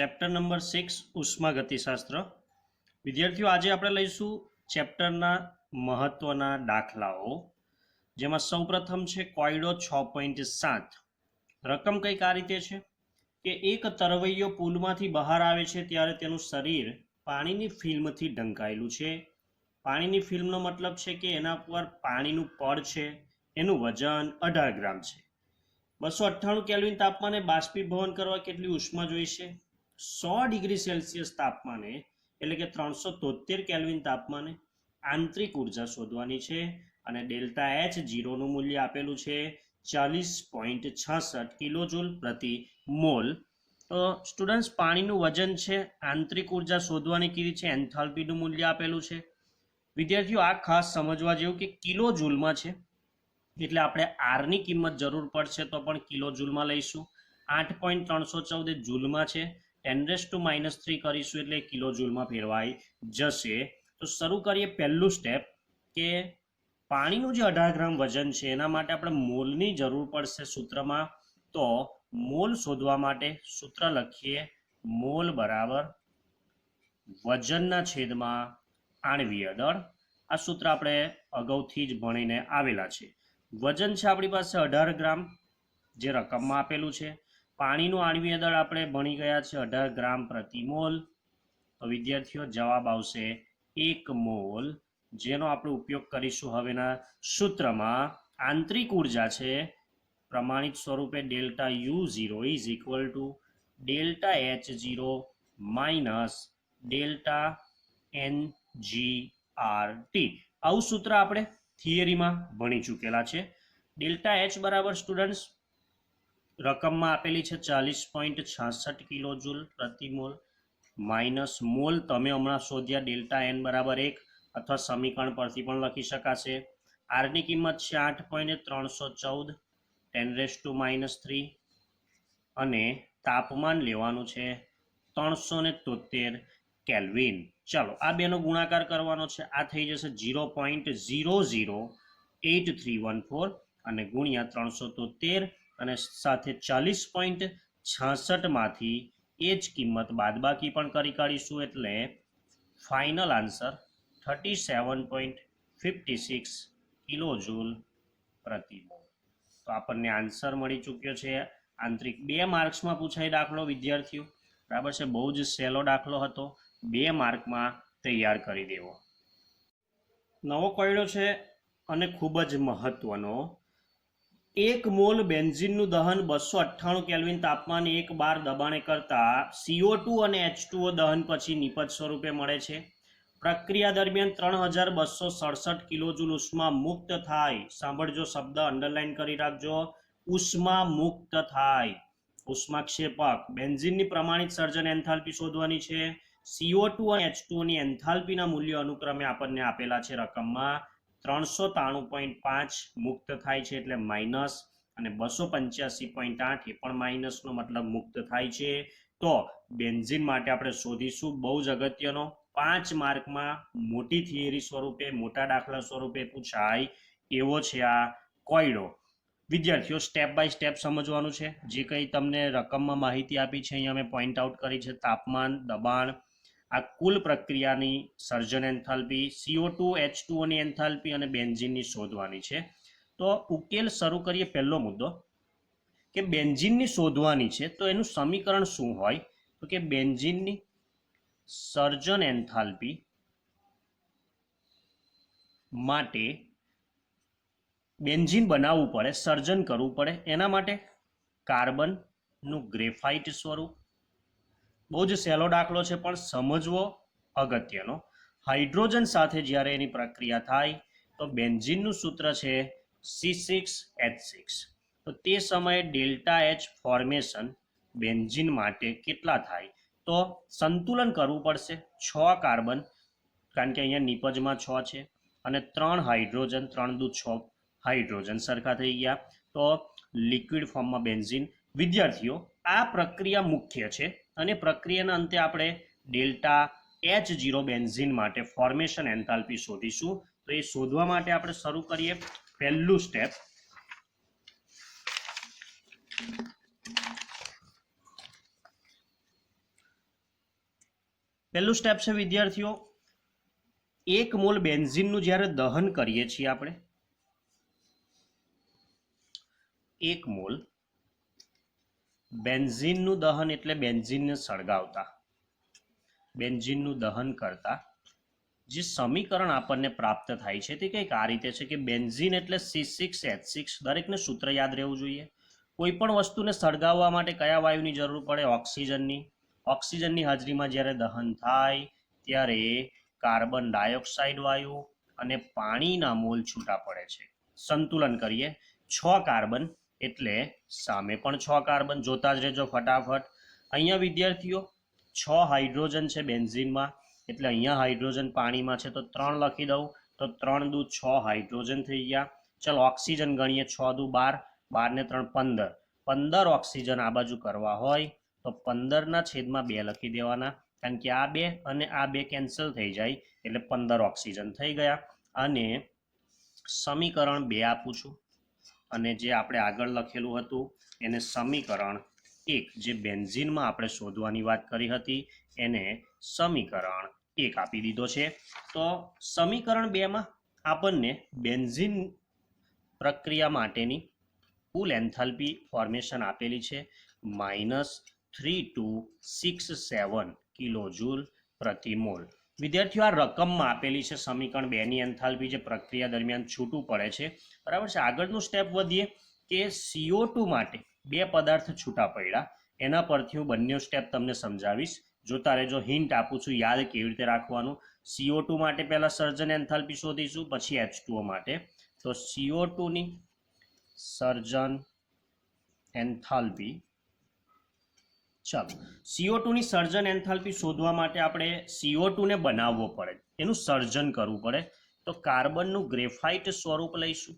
Chapter number 6 ઉષ્માગતિશાસ્ત્ર। વિદ્યાર્થીઓ, આજે આપણે લઈશું ચેપ્ટરના મહત્વના દાખલાઓ, જેમાં સૌપ્રથમ છે કોયડો 6.7। રકમ કંઈક આ રીતે છે કે એક તરવૈયો પુલમાંથી બહાર આવે છે ત્યારે તેનું શરીર પાણીની ફિલ્મથી ઢંકાયેલું છે। પાણીની ફિલ્મનો મતલબ છે કે એના પર પાણીનું પડ છે, એનું વજન 18 ગ્રામ છે। 298 કેલ્વિન તાપમાને બાષ્પીભવન કરવા કેટલી ઉષ્મા જોઈશે? 100 ડિગ્રી સેલ્સિયસ તાપમાને એટલે કે 373 કેલ્વિન તાપમાને આંતરિક ઉર્જા શોધવાની છે અને ડેલ્ટા એચ જીરોનું મૂલ્ય આપેલું છે 40.66 કિલોજૂલ પ્રતિ મોલ। તો સ્ટુડન્ટ્સ, પાણીનું વજન છે, આંતરિક ઉર્જા શોધવાની કીધી છે, એન્થાલ્પીનું મૂલ્ય આપેલું છે। વિદ્યાર્થીઓ, આ ખાસ સમજવા જેવું કે કિલોજૂલમાં છે, એટલે આપણે આરની કિંમત જરૂર પડશે તો પણ કિલોજૂલમાં લઈશું। 8.314 એ જૂલમાં છે, 10⁻³ કરીશું એટલે કિલોજૂલમાં ફેરવાઈ જશે। તો શરૂ કરીએ પહેલું સ્ટેપ કે પાણીનું જે 18 ગ્રામ વજન છે એના માટે આપણે મોલની જરૂર પડશે સૂત્રમાં। તો મોલ શોધવા માટે સૂત્ર લખીએ, મોલ બરાબર વજનના છેદમાં આણ્વીય દળ। આ સૂત્ર આપણે અગાઉથી જ ભણીને આવેલા છે। વજન છે આપણી પાસે 18 ગ્રામ, જે રકમમાં આપેલું છે। પાણીનું આણ્વીય દળ આપણે ભણી ગયા છે 18 ગ્રામ પ્રતિ મોલ। તો વિદ્યાર્થીઓ, જવાબ આવશે 1 મોલ, જેનો આપણે ઉપયોગ કરીશું હવેના સૂત્રમાં। આંતરિક ઉર્જા છે પ્રમાણિત સ્વરૂપે delta U0 is equal to delta H0 minus delta NGRT। આવું સૂત્ર આપણે થિયરીમાં ભણી ચૂકેલા છે। ડેલ્ટા H બરાબર સ્ટુડન્ટ્સ રકમમાં આપેલી છે 40.66 કિલોજૂલ પ્રતિ મોલ, માઇનસ મોલ તમે હમણાં શોધ્યા ડેલ્ટા N બરાબર 1, અથવા સમીકરણ પરથી પણ લખી શકાશે। આરની કિંમત છે 8.314 10⁻³ અને તાપમાન લેવાનું છે 373 કેલ્વિન। ચાલો આ બેનો ગુણાકાર કરવાનો છે, આ થઈ જશે 0.008314 અને ગુણ્યા 373 અને સાથે 40.66 માંથી એ જ કિંમત બાદબાકી પણ કરી કાઢીશું, એટલે ફાઇનલ આન્સર 37.56 કિલોજૂલ પ્રતિ મોલ। તો આપણને આન્સર મળી ચૂક્યો છે। આંતરિક 2 માર્ક્સમાં પૂછાય દાખલો વિદ્યાર્થીઓ, બરાબર છે, બહુ જ સહેલો દાખલો હતો, 2 માર્કમાં તૈયાર કરી દેવો। નવો કોયડો છે અને ખૂબ જ મહત્વનો। 1 મોલ બેન્ઝીનનું દહન 298 કેલ્વિન તાપમાને 1 બાર દબાણે કરતા CO2 અને H2O દહન પછી નિપજ સ્વરૂપે મળે છે। પ્રક્રિયા દરમિયાન 3267 કિલોજૂલ ઉષ્મા મુક્ત થાય। સાંભળજો, શબ્દ અંડરલાઈન કરી રાખજો, ઉષ્મા મુક્ત થાય। ઉષ્માક્ષેપક બેન્ઝીનની પ્રમાણિત સર્જન એન્થાલ્પી શોધવાની છે। CO2 અને H2O ની એન્થાલ્પીના મૂલ્યો અનુક્રમે આપણને આપેલા છે રકમમાં। 393.5 મુક્ત થાય છે એટલે માઇનસ, અને 285.8 એ પણ માઇનસનો મતલબ મુક્ત થાય છે। તો બેન્ઝીન માટે આપણે શોધીશું, બહુ જ અગત્યનો, 5 માર્કમાં મોટી થિયરી સ્વરૂપે, મોટા દાખલા સ્વરૂપે પૂછાય એવો છે આ કોયડો। વિદ્યાર્થીઓ, સ્ટેપ બાય સ્ટેપ સમજવાનું છે। જે કંઈ તમને રકમમાં માહિતી આપી છે અહીંયા મેં પોઈન્ટ આઉટ કરી છે, તાપમાન, દબાણ, આ કુલ પ્રક્રિયાની સર્જન એન્થાલ્પી, CO2 H2O ની એન્થાલ્પી અને બેન્ઝીનની શોધવાની છે। તો ઉકેલ શરૂ કરીએ। પહેલો મુદ્દો કે બેન્ઝીનની શોધવાની છે, તો એનું સમીકરણ શું હોય? તો કે બેન્ઝીનની સર્જન એન્થાલ્પી માટે બેન્ઝીન બનાવવું પડે, સર્જન કરવું પડે, એના માટે કાર્બનનું ગ્રેફાઇટ સ્વરૂપ, બહુ જ સહેલો દાખલો છે પણ સમજવો અગત્યનો। હાઇડ્રોજન સાથે જ્યારે એની પ્રક્રિયા થાય તો બેન્ઝીનનું સૂત્ર છે C6H6। તો તે સમયે ડેલ્ટા H ફોર્મેશન બેન્ઝીન માટે કેટલા થાય? તો સંતુલન કરવું પડશે, 6 કાર્બન, કારણ કે અહીંયા નિપજમાં 6 છે, અને 3 હાઇડ્રોજન, 3 દુ 6 હાઇડ્રોજન સરખા થઈ ગયા, તો લિક્વિડ ફોર્મમાં બેન્ઝીન। વિદ્યાર્થીઓ, આ પ્રક્રિયા મુખ્ય છે અને પ્રક્રિયાના અંતે આપણે ડેલ્ટા H0 બેન્ઝીન માટે ફોર્મેશન એન્થાલ્પી શોધીશું। તો એ શોધવા માટે આપણે શરૂ કરીએ પહેલું સ્ટેપ। પહેલું સ્ટેપ છે વિદ્યાર્થીઓ, 1 મોલ બેન્ઝીનનું જ્યારે દહન કરીએ છીએ આપણે, 1 મોલ બેન્ઝીનનું દહન એટલે બેન્ઝીનને સળગાવતા, બેન્ઝીનનું દહન કરતા જે સમીકરણ આપણને પ્રાપ્ત થાય છે તે કંઈક આ રીતે છે કે બેન્ઝીન એટલે C6H6, દરેકને સૂત્ર યાદ રહેવું જોઈએ. કોઈ પણ વસ્તુને સળગાવવા માટે કયા વાયુની જરૂર પડે? ઓક્સિજનની. ઓક્સિજનની હાજરીમાં જ્યારે દહન થાય ત્યારે કાર્બન ડાયોક્સાઇડ વાયુ અને પાણીના મોલ છૂટા પડે છે. સંતુલન કરીએ, 6 કાર્બન એટલે સામે પણ 6 કાર્બન, જોતા જ રહેજો ફટાફટ. અહીંયા વિદ્યાર્થીઓ 6 હાઇડ્રોજન છે બેન્ઝીનમાં, એટલે અહીંયા હાઇડ્રોજન પાણીમાં છે તો 3 લખી દઉં, તો 3 દુ 6 હાઇડ્રોજન થઈ ગયા. ચલો ઓક્સિજન ગણીએ, 6 દુ 12, 12 ને 3 15, 15 ઓક્સિજન આ બાજુ કરવા હોય તો 15/2 લખી દેવાના, કારણ કે આ 2 અને આ 2 કેન્સલ થઈ જાય એટલે 15 ઓક્સિજન થઈ ગયા. અને સમીકરણ 2 આપું છું, અને જે આપણે આગળ લખેલું હતું એને સમીકરણ 1 જે બેન્ઝીનમાં આપણે શોધવાની વાત કરી હતી એને સમીકરણ 1 આપી દીધો છે. તો સમીકરણ 2માં આપણને બેન્ઝીન પ્રક્રિયા માટેની કુલ એન્થાલ્પી ફોર્મેશન આપેલી છે -3267 કિલોજૂલ પ્રતિ મોલ. વિદ્યાર્થીઓ આ રકમમાં આપેલી છે સમીકરણ 2ની એન્થાલ્પી જે પ્રક્રિયા દરમિયાન છૂટું પડે છે, બરાબર છે. આગળનું સ્ટેપ વધીએ કે CO2 માટે 2 પદાર્થ છૂટા પડ્યા, એના પરથી હું બંને સ્ટેપ તમને સમજાવીશ, જોતા રહેજો. હિન્ટ આપું છું, યાદ કેવી રીતે રાખવાનું. CO2 માટે પહેલા સર્જન એન્થાલ્પી શોધીશું, પછી H2O માટે. તો CO2 ની સર્જન એન્થાલ્પી, ચાલો CO2 ની સર્જન એન્થાલ્પી શોધવા માટે આપણે CO2 ને બનાવવો પડે, એનું સર્જન કરવું પડે. તો કાર્બનનું ગ્રેફાઇટ સ્વરૂપ લઈશું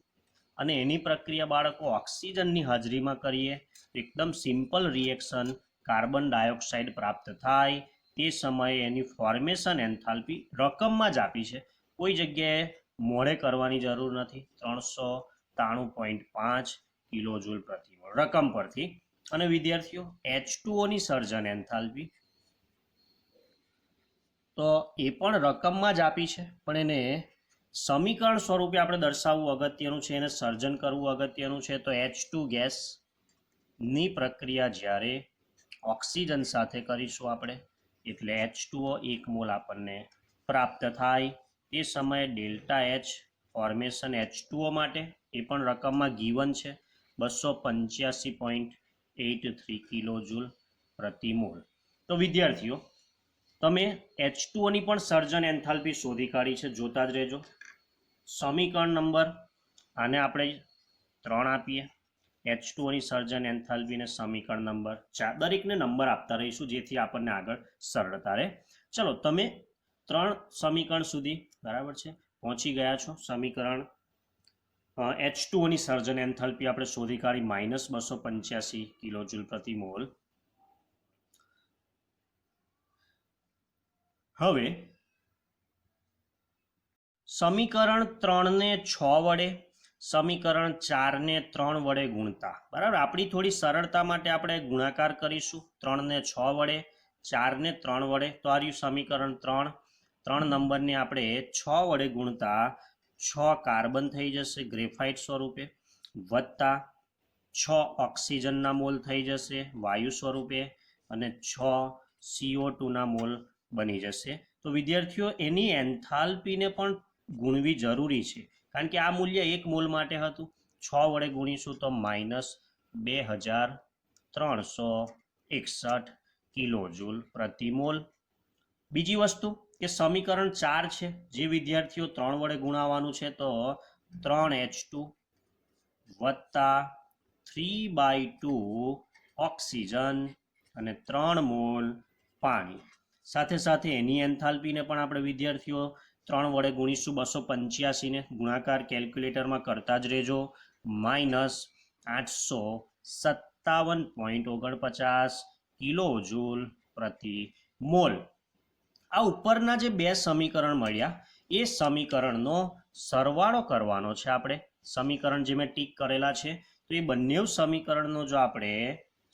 અને એની પ્રક્રિયા બાળકો ઓક્સિજનની હાજરીમાં કરીએ, એકદમ સિમ્પલ રિએક્શન, કાર્બન ડાયોક્સાઇડ પ્રાપ્ત થાય. તે સમયે એની ફોર્મેશન એન્થાલ્પી રકમમાં જ આપી છે, કોઈ જગ્યાએ મોડે કરવાની જરૂર નથી. 393.5 કિલોજૂલ પ્રતિ મોલ રકમ પરથી. અને વિદ્યાર્થીઓ H2O ની સર્જન એન્થાલ્પી તો એ પણ રકમમાં જ આપી છે, પણ એને સમીકરણ સ્વરૂપે આપણે દર્શાવવું અગત્યનું છે, એને સર્જન કરવું અગત્યનું છે. તો H2 ગેસની પ્રક્રિયા જ્યારે ઓક્સિજન સાથે કરીશું આપણે એટલે H2O 1 મોલ આપણને પ્રાપ્ત થાય. તે સમયે ΔH ફોર્મેશન H2O માટે એ પણ રકમમાં ગીવન છે 285.83 કિલોજૂલ પ્રતિ મોલ. તો વિદ્યાર્થીઓ તમે H2O ની પણ સર્જન એન્થાલ્પી શોધી કાઢી છે, જોતા જ રહેજો. સમીકરણ નંબર આને આપણે 3 આપીએ, H2O ની સર્જન એન્થાલ્પીને સમીકરણ નંબર 4, દરેકને નંબર આપતા રહીશું જેથી આપણને આગળ સરળતા રહે. ચલો તમે 3 સમીકરણ સુધી બરાબર છે પહોંચી ગયા છો. સમીકરણ H2O ની સર્જન એન્થાલ્પી આપણે શોધી કાઢી -285 કિલોજૂલ પ્રતિ મોલ. હવે સમીકરણ 3 ને 6 વડે, સમીકરણ 4 ને 3 વડે ગુણતા, બરાબર. આપણી થોડી સરળતા માટે આપણે ગુણાકાર કરીશું 3 ને 6 વડે, 4 ને 3 વડે. તો આ રહ્યું સમીકરણ 3 નંબરને આપણે 6 વડે ગુણતા 6 કાર્બન થઈ જશે ગ્રેફાઇટ સ્વરૂપે, વત્તા 6 ઓક્સિજનના મોલ થઈ જશે વાયુ સ્વરૂપે, અને 6 CO2 ના મોલ બની જશે. તો વિદ્યાર્થીઓ એની એન્થાલ્પીને પણ ગુણવી જરૂરી છે, કારણ કે આ મૂલ્ય 1 મોલ માટે હતું. 6 વડે ગુણીશું તો -2361 કિલોજૂલ પ્રતિ મોલ. બીજી વસ્તુ કે સમીકરણ 4 છે જે વિદ્યાર્થીઓ 3 વડે ગુણાવવાનું છે, તો 3H2 વત્તા 3/2 ઓક્સિજન અને 3 મોલ પાણી. સાથે સાથે એની એન્થાલ્પીને પણ આપણે વિદ્યાર્થીઓ 3 વડે ગુણીશું, 285 ને ગુણાકાર કેલ્ક્યુલેટરમાં કરતા જ રહેજો, -857.49 કિલોજૂલ પ્રતિ મોલ. આ ઉપરના જે 2 સમીકરણ મળ્યા એ સમીકરણનો સરવાળો કરવાનો છે આપણે. સમીકરણ જે મેં ટીક કરેલા છે તો એ બંને સમીકરણનો જો આપણે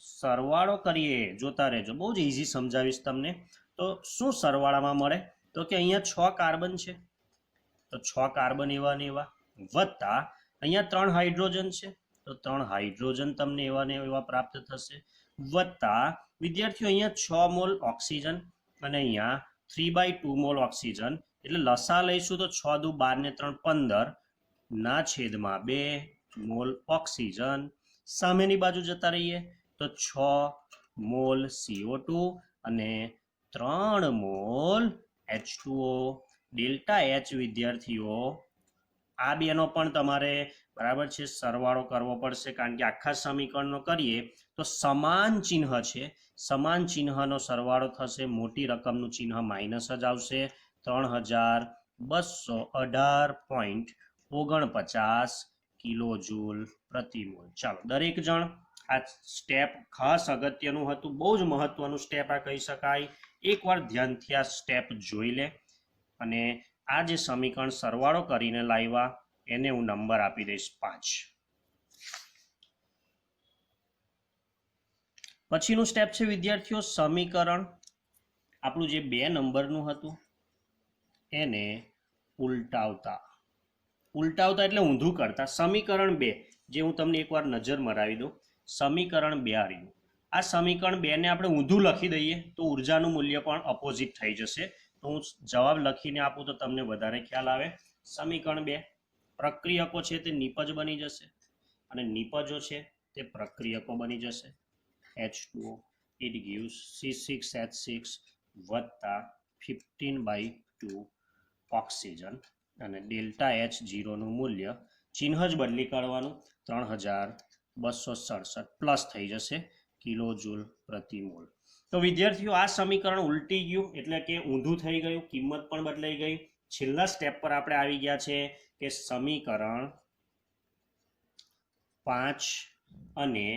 સરવાળો કરીએ, જોતા રહેજો, બહુ જ ઇઝી સમજાવીશ તમને. તો તો શું સરવાળામાં મળે તો કે અહીંયા 6 કાર્બન છે તો 6 કાર્બન એવા ને એવા વત્તા અહીંયા 3 હાઇડ્રોજન છે તો 3 હાઇડ્રોજન તમને એવા ને એવા પ્રાપ્ત થશે વત્તા વિદ્યાર્થીઓ અહીંયા 6 મોલ ઓક્સિજન અને અહીંયા 3/2 મોલ ઓક્સિજન એટલે લસા લઈશું તો 6 દુ 12 ને 3 15 ના છેદમાં 2 મોલ ઓક્સિજન સામેની બાજુ જતા રહીએ તો 6 મોલ CO2 અને 3 મોલ H2O ડેલ્ટા H વિદ્યાર્થીઓ આ બેનો પણ તમારે બરાબર છે સરવાળો કરવો પડશે કારણ કે આખા સમીકરણનો કરીએ તો સમાન ચિહ્ન છે સમાન ચિહ્નનો સરવાળો થશે મોટી રકમનું ચિહ્ન માઇનસ જ આવશે 3218.49 કિલોજૂલ પ્રતિ મોલ ચાલો દરેક જણ આ સ્ટેપ ખાસ અગત્યનું હતું બહુ જ મહત્વનું સ્ટેપ આ કહી શકાય એકવાર ધ્યાનથી આ સ્ટેપ જોઈ લે અને આ જે સમીકરણ સરવાળો કરીને લાવ્યા એને હું નંબર આપી દઈશ 5 પછીનું સ્ટેપ છે વિદ્યાર્થીઓ સમીકરણ આપણું જે 2 નંબરનું હતું એને ઉલટાવતા એટલે ઊંધું કરતા સમીકરણ 2 જે હું તમને એકવાર નજર મરાવી દઉં સમીકરણ 2 આવ્યું આ સમીકરણ 2 ને આપણે ઊંધું લખી દઈએ તો ઉર્જાનું મૂલ્ય પણ ઓપોઝિટ થઈ જશે તો હું જવાબ લખીને આપું તો તમને વધારે ખ્યાલ આવે સમીકરણ 2 પ્રક્રિયકો છે તે નિપજ બની જશે અને નિપજો છે તે પ્રક્રિયકો બની જશે H2O it gives C6H6 વત્તા 15/2 ઓક્સિજન અને ડેલ્ટા H0 નું મૂલ્ય ચિહ્ન જ બદલી કાઢવાનું 3267 પ્લસ થઈ જશે કિલોજૂલ પ્રતિ મોલ તો વિદ્યાર્થીઓ આ સમીકરણ ઉલટી ગયું એટલે કે ઊંધું થઈ ગયું કિંમત પણ બદલાઈ ગઈ છેલ્લા સ્ટેપ પર આપણે આવી ગયા છે કે સમીકરણ 5 અને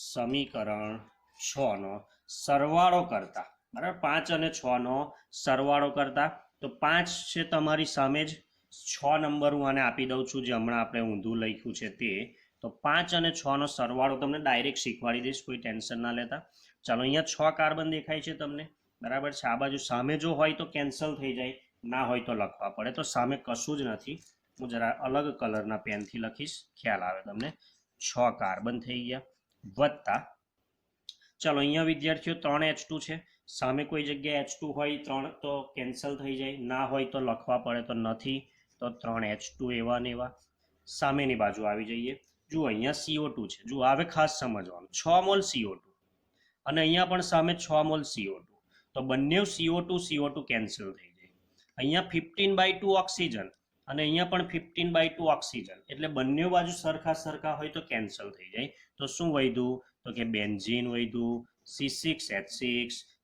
સમીકરણ 6 નો સરવાળો કરતા બરાબર 5 અને 6 નો સરવાળો કરતા તો 5 છે તમારી સામે જ 6 નંબર હું આને આપી દઉં છું જે હમણાં આપણે ઊંધું લખ્યું છે તે તો 5 અને 6 નો સરવાળો તમને ડાયરેક્ટ શીખવાડી દઈશ કોઈ ટેન્શન ના લેતા ચાલો અહીંયા 6 કાર્બન દેખાય છે તમને બરાબર છે આ બાજુ સામે જો હોય તો કેન્સલ થઈ જાય ના હોય તો લખવા પડે તો સામે કશું જ નથી હું જરા અલગ કલરના પેનથી લખીશ ખ્યાલ આવે તમને 6 કાર્બન થઈ ગયા વત્તા ચાલો અહીંયા વિદ્યાર્થીઓ 3 H2 છે સામે કોઈ જગ્યાએ H2 હોય 3 તો કેન્સલ થઈ જાય ના હોય તો લખવા પડે તો નથી તો 3 H2 એવા ને એવા સામેની બાજુ આવી જઈએ જુઓ અહીંયા CO2 છે જુઓ હવે ખાસ સમજવાનું 6 મોલ CO2 અને અહીંયા પણ સામે 6 મોલ CO2 તો બંને CO2 કેન્સલ થઈ જાય અહીંયા 15/2 ઓક્સિજન અને અહીંયા પણ 15/2 ઓક્સિજન એટલે બંને બાજુ સરખા હોય તો કેન્સલ થઈ જાય તો શું વધ્યું તો કે બેન્ઝીન વધ્યું C6H6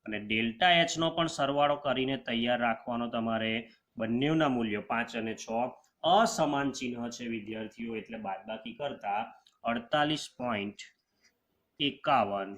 અને ડેલ્ટા H નો પણ સરવાળો કરીને તૈયાર રાખવાનો તમારે બંનેના મૂલ્યો 5 અને 6 અસમાન ચિહ્ન છે વિદ્યાર્થીઓ એટલે બાદબાકી કરતા 48.51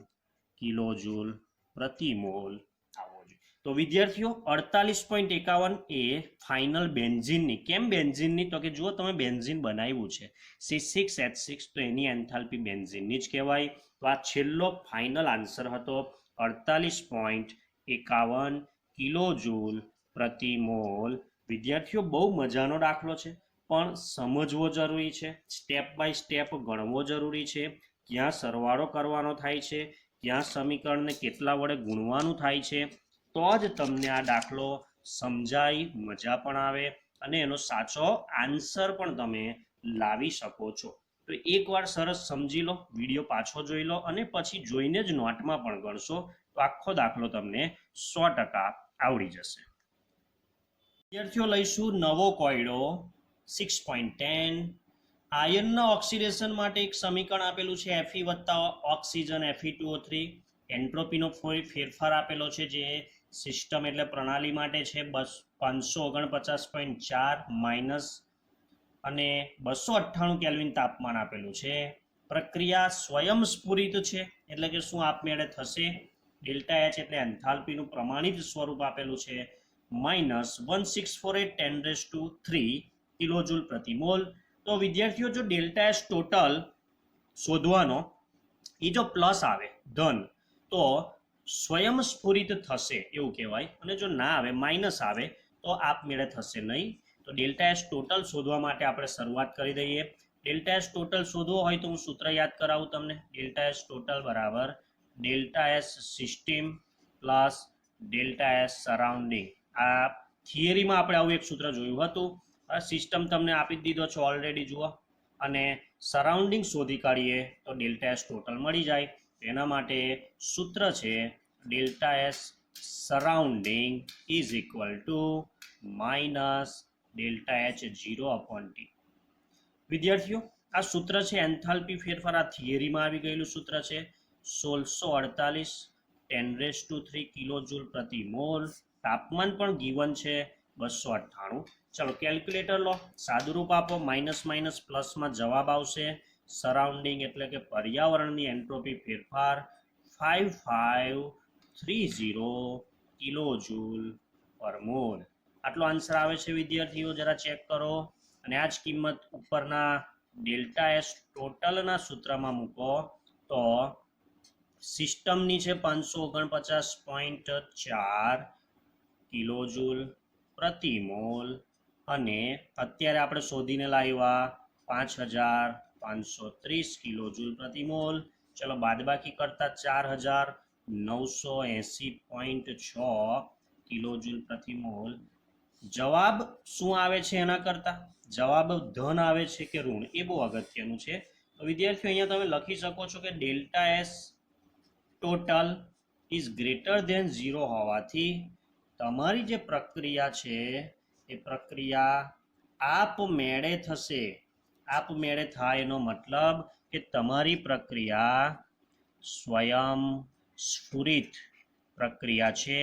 કિલોજૂલ પ્રતિ મોલ આવો જોઈએ તો વિદ્યાર્થીઓ 48.51 એ ફાઇનલ બેન્ઝીનની કેમ બેન્ઝીનની તો કે જો તમે બેન્ઝીન બનાવ્યું છે C6H6 તો એની એન્થાલ્પી બેન્ઝીનની જ કહેવાય તો આ છેલ્લો ફાઇનલ આન્સર હતો 48.51 કિલોજૂલ પ્રતિ મોલ વિદ્યાર્થીઓ બહુ મજાનો દાખલો છે પણ સમજવો જરૂરી છે સ્ટેપ બાય સ્ટેપ ગણવો જરૂરી છે ક્યાં સરવાળો કરવાનો થાય છે ક્યાં સમીકરણને કેટલા વડે ગુણવાનું થાય છે તો જ તમને આ દાખલો સમજાય મજા પણ આવે અને એનો સાચો આન્સર પણ તમે લાવી શકો છો તો એકવાર સરસ સમજી લો વિડીયો પાછો જોઈ લો અને પછી જોઈને જ નોટમાં પણ ગણશો તો આખો દાખલો તમને 100% આવડી જશે વિદ્યાર્થીઓ લઈશું નવો કોયડો 6.10 આયનના ઓક્સિડેશન માટે એક સમીકરણ આપેલું છે Fe વત્તા ઓક્સિજન Fe2O3 એન્ટ્રોપીનો ફેરફાર આપેલો છે જે સિસ્ટમ એટલે પ્રણાલી માટે છે 549.4 માઇનસ અને 298 કેલ્વિન તાપમાન આપેલું છે પ્રક્રિયા સ્વયંસ્ફુરિત છે એટલે કે શું આપમેળે થશે ડેલ્ટા H એટલે એન્થાલ્પીનું પ્રમાણિત સ્વરૂપ આપેલું છે -1648 × 10⁻³ કિલોજૂલ પ્રતિ મોલ તો વિદ્યાર્થીઓ જો ડેલ્ટા H ટોટલ શોધવાનો એ જો પ્લસ આવે ધન તો સ્વયંસ્ફુરિત થશે એવું કહેવાય, અને જો ના આવે માઇનસ આવે તો આપમેળે થશે નહીં. તો ડેલ્ટા એસ ટોટલ શોધવા માટે આપણે શરૂઆત કરી દઈએ. ડેલ્ટા એસ ટોટલ શોધવો હોય તો હું સૂત્ર યાદ કરાવું તમને. ડેલ્ટા એસ ટોટલ બરાબર delta S system plus delta S surrounding. આ થિયરીમાં આપણે આવું એક સૂત્ર જોયું હતું. આ સિસ્ટમ તમને આપી દીધો છે ઓલરેડી, જુઓ. અને સરાઉન્ડિંગ શોધી કાઢીએ તો ડેલ્ટા એસ ટોટલ મળી જાય. એના માટે સૂત્ર છે delta S surrounding is equal to minus delta H 0/T. વિદ્યાર્થીઓ, આ સૂત્ર છે એન્થાલ્પી ફેરફાર. આ થિયરીમાં આવી ગયેલું સૂત્ર છે. 1648 10⁻³ કિલોજૂલ પ્રતિ મોલ. તાપમાન પણ ગીવન છે 298. ચલો કેલ્ક્યુલેટર લો, સાદુરૂપ આપો. માઇનસ માઇનસ પ્લસમાં જવાબ આવશે. સરાઉન્ડિંગ એટલે કે પર્યાવરણની એન્ટ્રોપી ફેરફાર 5530 કિલોજૂલ પર મોલ. આટલો આન્સર આવે છે વિદ્યાર્થીઓ, જરા ચેક કરો. અને આ જ કિંમત ઉપરના ડેલ્ટા એસ ટોટલના સૂત્રમાં મૂકો તો સિસ્ટમની છે 549.4 કિલોજૂલ પ્રતિ મોલ, અને અત્યારે આપણે શોધીને લાવ્યા 5530 કિલોજૂલ પ્રતિ મોલ. ચલો બાદબાકી કરતા 4980.6 કિલોજૂલ પ્રતિ મોલ. જવાબ શું આવે છે એના કરતા જવાબ ધન આવે છે કે ઋણ, એ બહુ અગત્યનું છે. તો વિદ્યાર્થીઓ, અહીંયા તમે લખી શકો છો કે delta S total is greater than 0 હોવાથી તમારી જે પ્રક્રિયા છે એ પ્રક્રિયા આપમેળે થશે. આપમેળે થાય એનો મતલબ કે તમારી પ્રક્રિયા સ્વયંસ્ફુરિત પ્રક્રિયા છે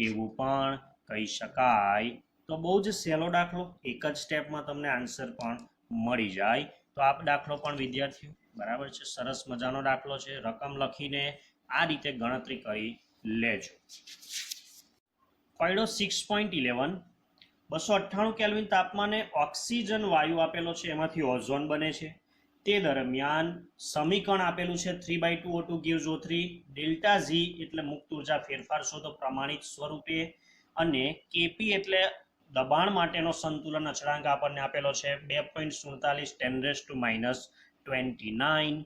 એવું પણ કહી શકાય. તો બહુ જ સહેલો દાખલો, એક જ સ્ટેપમાં તમને આન્સર પણ મળી જાય. તો આ દાખલો પણ વિદ્યાર્થીઓ બરાબર છે, સરસ મજાનો દાખલો છે. રકમ લખીને આ રીતે ગણતરી કરી લેજો. ફાયદો 6.11 298 કેલ્વિન તાપમાને ઓક્સિજન વાયુ આપેલો છે, એમાંથી ઓઝોન બને છે. તે દરમિયાન સમીકરણ આપેલું છે 3/2 O2 gives O3. Delta Zee એટલે મુક્ત ઉર્જા ફેરફાર શોધો પ્રમાણિત સ્વરૂપે, અને કેપી એટલે દબાણ માટેનો સંતુલન અચળાંક આપણને આપેલો છે 2.47 10⁻²9.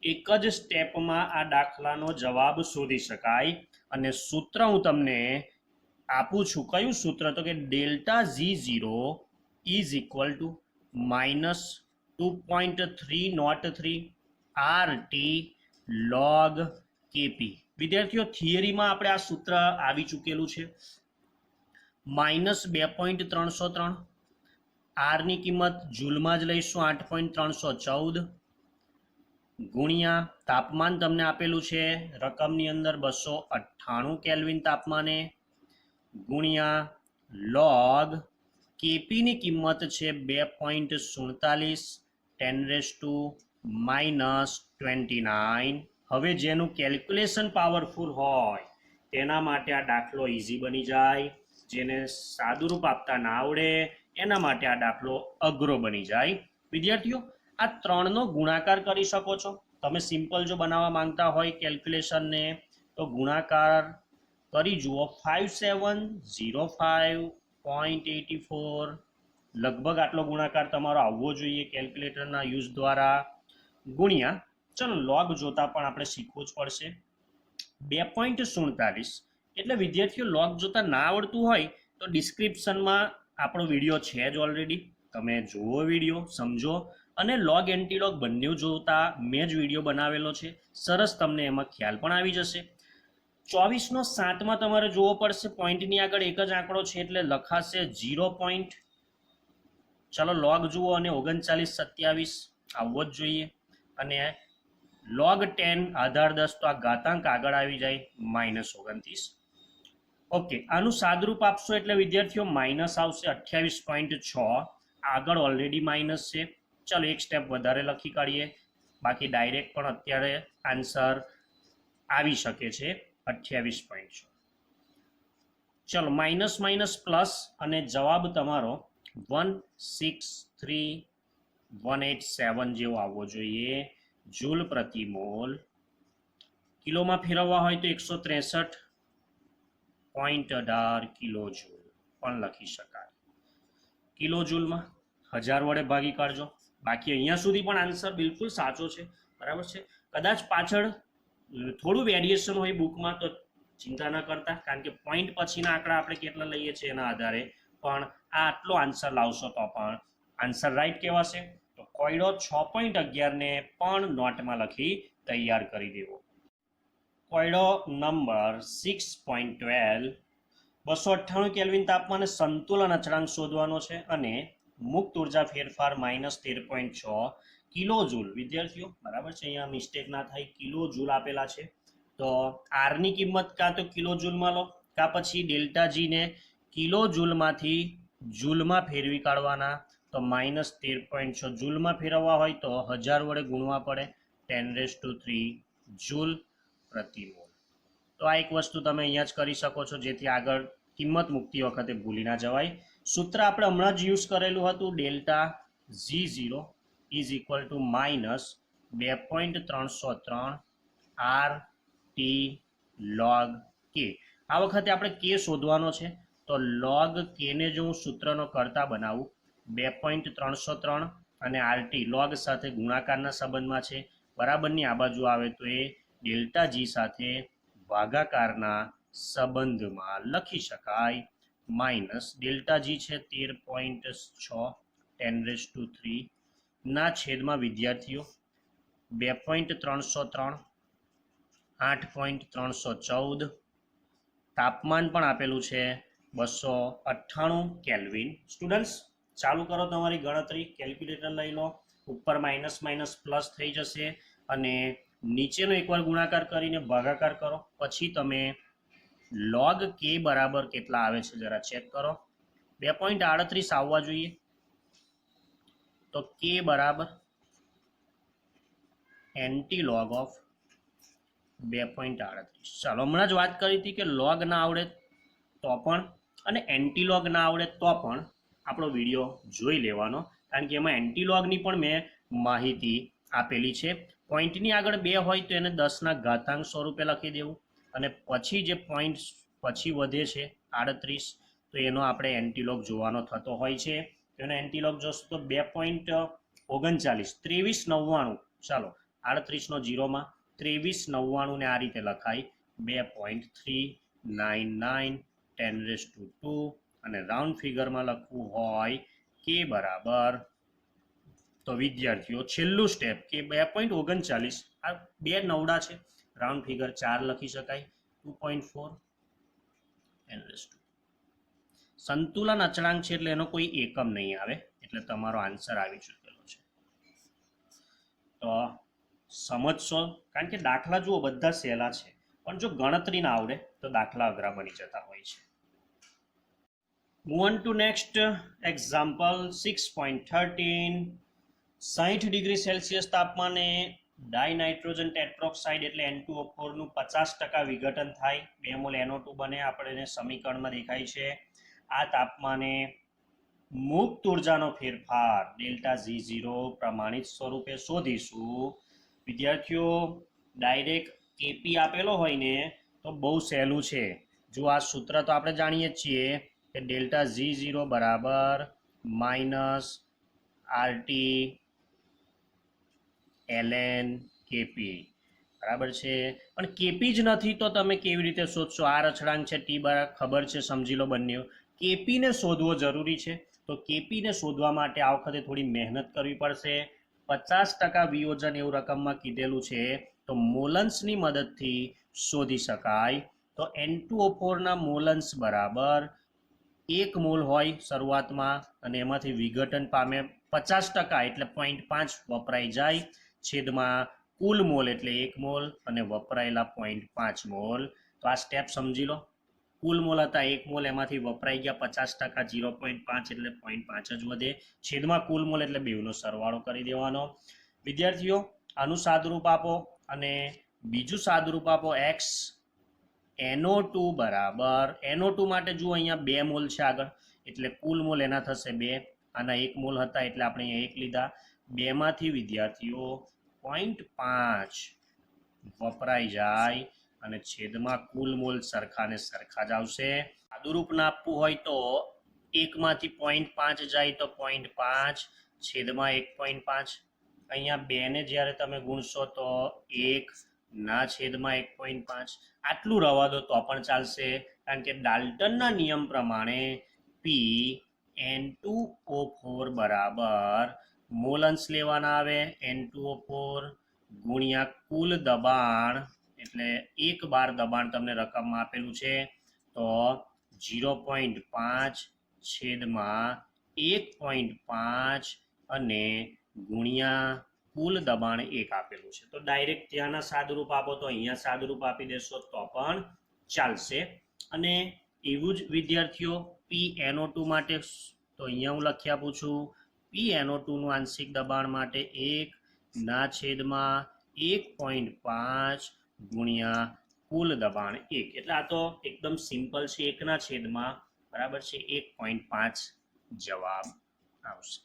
એક જ સ્ટેપમાં આ દાખલાનો જવાબ શોધી શકાય. અને સૂત્ર હું તમને આપું છું, કયું સૂત્ર? તો કે delta Z0 is equal to -2.303 RT log KP. વિદ્યાર્થીઓ, થિયરીમાં આપણે આ સૂત્ર આવી ચૂકેલું છે. -2.303, આરની કિંમત જૂલમાં જ લઈશું 8.314, ગુણ્યા તાપમાન તમને આપેલું છે રકમની અંદર 298 કેલ્વિન તાપમાને, ગુણ્યા લોગ કેપીની કિંમત છે 2.47 10⁻²9. હવે જેનું કેલ્ક્યુલેશન પાવરફુલ હોય તેના માટે આ દાખલો ઇઝી બની જાય. જેને સાદુરૂપ આપતા ના આવડે એના માટે આ દાખલો અઘરો બની જાય. વિદ્યાર્થીઓ, આ 3નો ગુણાકાર કરી શકો છો. તમે સિમ્પલ જો બનાવવા માંગતા હોય કેલ્ક્યુલેશનને તો ગુણાકાર કરી જુઓ. 5705.84 લગભગ આટલો ગુણાકાર તમારો આવવો જોઈએ કેલ્ક્યુલેટરના યુઝ દ્વારા. ગુણ્યા, ચલો લોગ જોતા પણ આપણે શીખવું જ પડશે. 2.47 એટલે વિદ્યાર્થીઓ લોગ જોતા ના આવડતું હોય તો ડિસ્ક્રિપ્શનમાં આપણો વિડીયો છે જ ઓલરેડી, તમે જુઓ વિડીયો, સમજો, અને લોગ એન્ટીલોગ બંને જોતા મેં જ વિડીયો બનાવેલો છે. સરસ તમને એમાં ખ્યાલ પણ આવી જશે. 24/7 તમારે જોવો પડશે. પોઈન્ટની આગળ એક જ આંકડો છે એટલે લખાશે 0. ચલો લોગ જુઓ, અને 3927 આવવો જ જોઈએ. અને log 10 આધાર 10 તો આ ઘાતાંક આગળ આવી જાય -29. ઓકે, આનું સાદરૂપ આપશો એટલે વિદ્યાર્થીઓ માઇનસ આવશે 28.6. આગળ ઓલરેડી માઇનસ છે. ચલો એક સ્ટેપ વધારે લખી કાઢીએ, બાકી ડાયરેક્ટ પણ અત્યારે આન્સર આવી શકે છે 28.6. ચલો માઇનસ માઇનસ પ્લસ, અને જવાબ તમારો 163,187 જેવો આવવો જોઈએ જૂલ પ્રતિ મોલ. કિલોમાં ફેરવવા હોય તો 163.18 કિલો જૂલ પણ લખી શકાય. કિલો જૂલમાં 1000 વડે ભાગી કાઢજો. બાકી અહીંયા સુધી પણ આન્સર બિલકુલ સાચો છે, બરાબર છે. કદાચ પાછળ થોડું વેરિએશન હોય બુકમાં તો ચિંતા ન કરતા, કારણ કે પોઈન્ટ પછીના આંકડા આપણે કેટલા લઈએ છીએ એના આધારે પણ આ આટલો આન્સર લાવશો તો પણ આન્સર રાઈટ કહેવાશે. તો કોયડો 6.11 ને પણ નોટમાં લખી તૈયાર કરી દેવો. કોયડો નંબર 6.12 298 કેલ્વિન તાપમાને સંતુલન અચળાંક શોધવાનો છે અને મુક્ત ઉર્જા ફેરફાર -13.6 કિલો જૂલ. વિદ્યાર્થીઓ બરાબર છે, અહીંયા મિસ્ટેક ના થાય, કિલો જૂલ આપેલા છે. તો આર ની કિંમત કાં તો કિલો જૂલમાં લો કાં પછી ડેલ્ટા જી ને કિલો જૂલમાંથી જૂલમાં ફેરવી કાઢવાના. તો -13.6 જૂલમાં ફેરવવા હોય તો 1000 વડે ગુણવા પડે, 10⁻³ જૂલ પ્રતિ મોલ. તો આ એક વસ્તુ તમે અહીંયા જ કરી શકો છો, જેથી આગળ કિંમત મૂકતી વખતે ભૂલી ના જવાય. સૂત્ર આપણે હમણાં જ યુઝ કરેલું હતું, delta G0 is equal to -2.303 RT log K. આ વખતે આપણે K શોધવાનો છે, તો log K ને જો હું સૂત્રનો કરતા બનાવું 2.303 અને RT log સાથે ગુણાકારના સંબંધમાં છે, બરાબરની આ બાજુ આવે તો એ ડેલ્ટા G સાથે ભાગાકારના સંબંધમાં લખી શકાય. માઇનસ ડેલ્ટા જી છે 13.6 10⁻³ ના છેદમાં વિદ્યાર્થીઓ 2.303 8.314 તાપમાન પણ આપેલું છે 298 કેલ્વિન. સ્ટુડન્ટ્સ ચાલુ કરો તમારી ગણતરી, કેલ્ક્યુલેટર લઈ લો, ઉપર માઇનસ માઇનસ પ્લસ થઈ જશે અને નીચેનો એકવાર ગુણાકાર કરીને ભાગાકાર કરો, પછી તમે log K બરાબર કેટલા આવે છે જરા ચેક કરો. 2.38 આવવા જોઈએ, તો K બરાબર એન્ટી લોગ ઓફ 2.38. ચાલો, હમણાં જ વાત કરી હતી કે લોગ ના આવડે તો પણ અને એન્ટી લોગ ના આવડે તો પણ આપણો વિડીયો જોઈ લેવાનો, કારણ કે એમાં એન્ટી લોગની પણ મેં માહિતી આપેલી છે. પોઈન્ટની આગળ 2 હોય તો એને 10ના ઘાતાંક સ્વરૂપે લખી દેવું અને પછી જે પોઈન્ટ પછી વધે છે 38, તો એનો આપણે એન્ટીલોગ જોવાનો થતો હોય છે. એનો એન્ટીલોગ જોશું તો 2.39 2399. ચાલો, 38નો 0માં 2399 ને આ રીતે લખાય 2.399 10⁻² અને રાઉન્ડ ફિગરમાં લખવું હોય કે બરાબર, તો વિદ્યાર્થીઓ છેલ્લું સ્ટેપ કે 2.39, આ 2 નવડા છે, રાઉન્ડ ફિગર 4 લખી શકાય 2.4 10⁻². સંતુલન અચળાંક છે એટલે એનો કોઈ એકમ નહીં આવે, એટલે તમારો આન્સર આવી ચૂકેલો છે. તો સમજશો, કારણ કે દાખલા જુઓ બધા સહેલા છે, પણ જો ગણતરી ના આવડે તો દાખલા અઘરા બની જતા હોય છે. Move on two next example 6.13. 60 degree Celsius તાપમાને ડાયનાઇટ્રોજન ટેટ્રોક્સાઇડ એટલે N2O4 નું 50% વિઘટન થાય, 2 મોલ NO2 બને, આપણે સમીકરણમાં દેખાય છે. આ તાપમાને મુક્ત ઉર્જાનો ફેરફાર ડેલ્ટા G0 પ્રમાણિત સ્વરૂપે શોધીશું. વિદ્યાર્થીઓ ડાયરેક્ટ કેપી આપેલો હોય ને તો બહુ સહેલું છે. જો આ સૂત્ર તો આપણે જાણીએ જ છીએ કે ડેલ્ટા G0 બરાબર -RT ln કેપી, બરાબર છે. પણ કેપી જ નથી તો તમે કેવી રીતે શોધશો? આર અચળાંક છે, ટી બરાબર ખબર છે, સમજી લો બંને. કેપીને શોધવો જરૂરી છે, તો કેપીને શોધવા માટે આ વખતે થોડી મહેનત કરવી પડશે. 50% વિયોજન એવું રકમમાં કીધેલું છે, તો મોલન્સની મદદથી શોધી શકાય. તો N2O4 ના મોલન્સ બરાબર 1 મોલ હોય શરૂઆતમાં અને એમાંથી વિઘટન પામે 50%, એટલે 0.5 વપરાઈ જાય, છેદમાં કુલ મોલ એટલે 1 મોલ અને વપરાયેલા 0.5 મોલ. તો આ સ્ટેપ સમજી લો. કુલ મોલ હતા 1 મોલ, એમાંથી વપરાઈ ગયા 50%, 0.5 એટલે 0.5 જ વધે, છેદમાં કુલ મોલ એટલે બેવનો સરવાળો કરી દેવાનો. વિદ્યાર્થીઓ આનું સાદુરૂપ આપો અને બીજું સાદુરૂપ આપો x NO2 બરાબર, NO2 માટે જુઓ અહીંયા 2 મોલ છે આગળ, એટલે કુલ મોલ એના થશે 2, આના 1 મોલ હતા એટલે આપણે અહીંયા 1 લીધા, 2 માંથી વિદ્યાર્થીઓ 0.5 વપરાઈ જાય અને છેદમાં કુલ મોલ સરખા ને સરખા જ આવશે. સાદુરૂપ નાપવું હોય તો 1 માંથી 0.5 જાય તો 0.5 છેદમાં 1.5. અહીંયા 2 ને જ્યારે તમે ગુણશો તો 1 ના છેદમાં 1.5. આટલું રવા દો તો પણ ચાલશે, કારણ કે ડાલ્ટનના નિયમ પ્રમાણે N2O4 બરાબર મોલન્સ લેવાના આવે, N2O4 ગુણ્યા કુલ દબાણ, એટલે 1 બાર દબાણ તમને રકમમાં આપેલું છે તો 0.5 છેદમાં 1.5 અને ગુણ્યા કુલ દબાણ 1 આપેલું છે. તો ડાયરેક્ટ ત્યાંના સાદુરૂપ આપો તો અહીંયા સાદુરૂપ આપી દેશો તો પણ ચાલશે. અને એવું જ વિદ્યાર્થીઓ PnO2 માટે તો અહીંયા હું લખી આપું છું PnO2 નું આંશિક દબાણ માટે 1 ના છેદમાં 1.5 ગુણ્યા કુલ દબાણ 1, એટલે આ તો એકદમ સિમ્પલ છે, 1 ના છેદમાં બરાબર છે 1.5 જવાબ આવશે.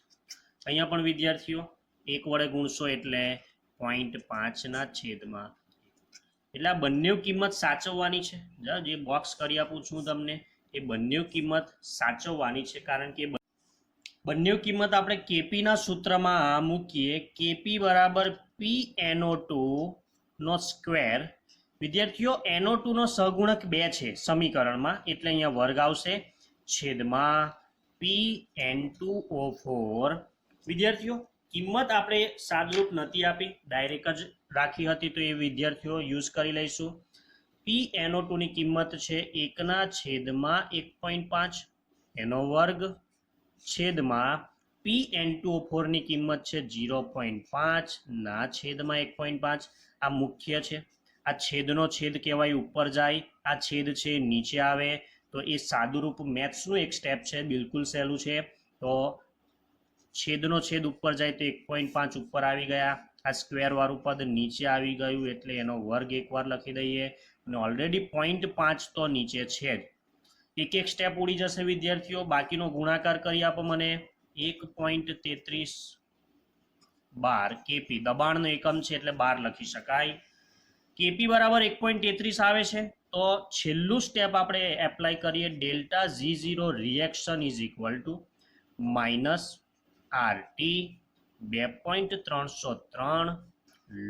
અહીંયા પણ વિદ્યાર્થીઓ 1 વડે ગુણશો એટલે 0.5 ના છેદમાં, એટલે આ બંને કિંમત સાચવવાની છે. જે બોક્સ કરી આપું છું તમને એ બંને કિંમત સાચવવાની છે, કારણ કે બંને કિંમત આપણે કેપી ના સૂત્રમાં મૂકીએ, કેપી બરાબર PnO2 નો સ્ક્વેર. વિદ્યાર્થીઓ NO2 નો સહગુણક 2 છે સમીકરણમાં, એટલે અહીંયા વર્ગ આવશે છેદમાં PN2O4. વિદ્યાર્થીઓ કિંમત આપણે સાદુરૂપ નથી આપી, ડાયરેક્ટ જ રાખી હતી, તો એ વિદ્યાર્થીઓ યુઝ કરી લઈશું. PnO2 ની કિંમત છે 1 ના છેદમાં 1.5 એનો વર્ગ છેદમાં PN2O4 ની કિંમત છે 0.5 ના છેદમાં 1.5. આ મુખ્ય છે, આ છેદનો છેદ કહેવાય ઉપર જાય, આ છેદ છે નીચે આવે, તો એ સાદુરૂપ મેથ્સનું એક સ્ટેપ છે, બિલકુલ સહેલું છે. તો છેદનો છેદ ઉપર જાય તો 1.5 ઉપર આવી ગયા, આ સ્ક્વેર વાળું પદ નીચે આવી ગયું એટલે એનો વર્ગ એકવાર લખી દઈએ, અને ઓલરેડી 0.5 તો નીચે છે જ. એક એક સ્ટેપ ઉડી જશે વિદ્યાર્થીઓ. બાકીનો ગુણાકાર કરી આપો મને. 1.33 બાર કેપી દબાણનો એકમ છે એટલે બાર લખી શકાય. કેપી બરાબર 1.33 આવે છે, તો છેલ્લું સ્ટેપ આપણે એપ્લાય કરીએ, delta G0 reaction is equal to minus RT 2.303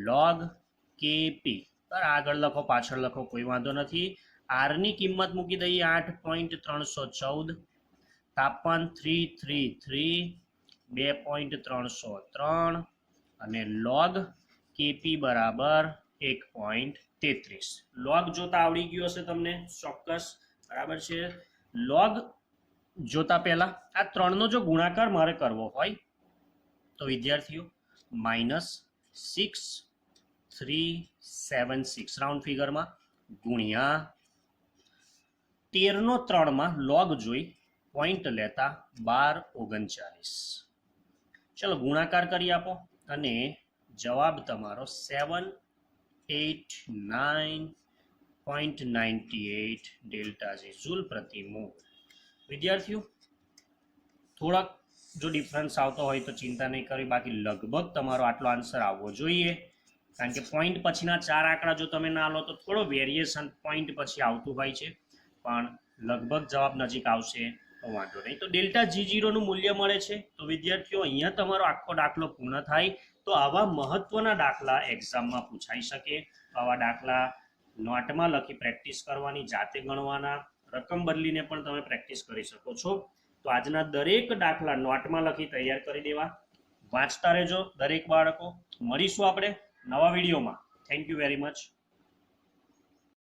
log KP. આગળ લખો પાછળ લખો કોઈ વાંધો નથી. R ની કિંમત મૂકી દઈએ 8.314, તાપમાન 333 2.303 અને log KP બરાબર 1.33. log જોતા આવડી ગયું હશે તમને ચોક્કસ, બરાબર છે. log જોતા પહેલા આ 3 નો જો ગુણાકાર મારે કરવો હોય તો વિદ્યાર્થીઓ -6376 રાઉન્ડ ફિગરમાં ગુણ્યા 13 નો 3 માં log જોઈ પોઈન્ટ લેતા 1239. ચલો ગુણાકાર કરી આપો અને જવાબ તમારો 789.98 ડેલ્ટા જી જૂલ પ્રતિ મોલ. વિદ્યાર્થીઓ થોડાક જો ડિફરન્સ આવતો હોય તો ચિંતા નહીં કરવી, બાકી લગભગ તમારો આટલો આન્સર આવવો જોઈએ, કારણ કે પોઈન્ટ પછીના 4 આંકડા જો તમે ના લો તો થોડો વેરિએશન પોઈન્ટ પછી આવતું હોય છે, પણ લગભગ જવાબ નજીક આવશે તો વાંધો નહીં. તો ડેલ્ટા G0 નું મૂલ્ય મળે છે. તો વિદ્યાર્થીઓ અહીંયા તમારો આખો દાખલો પૂર્ણ થાય. તો આવા મહત્વના દાખલા એક્ઝામમાં પૂછાઈ શકે, આવા દાખલા નોટમાં લખી પ્રેક્ટિસ કરવાની, જાતે ગણવાના, રકમ બદલીને પણ તમે પ્રેક્ટિસ કરી શકો છો. તો આજના દરેક દાખલા નોટમાં લખી તૈયાર કરી દેવા, વાંચતા રહેજો દરેક બાળકો. મળીશું આપણે નવા વિડીયોમાં. Thank you very much.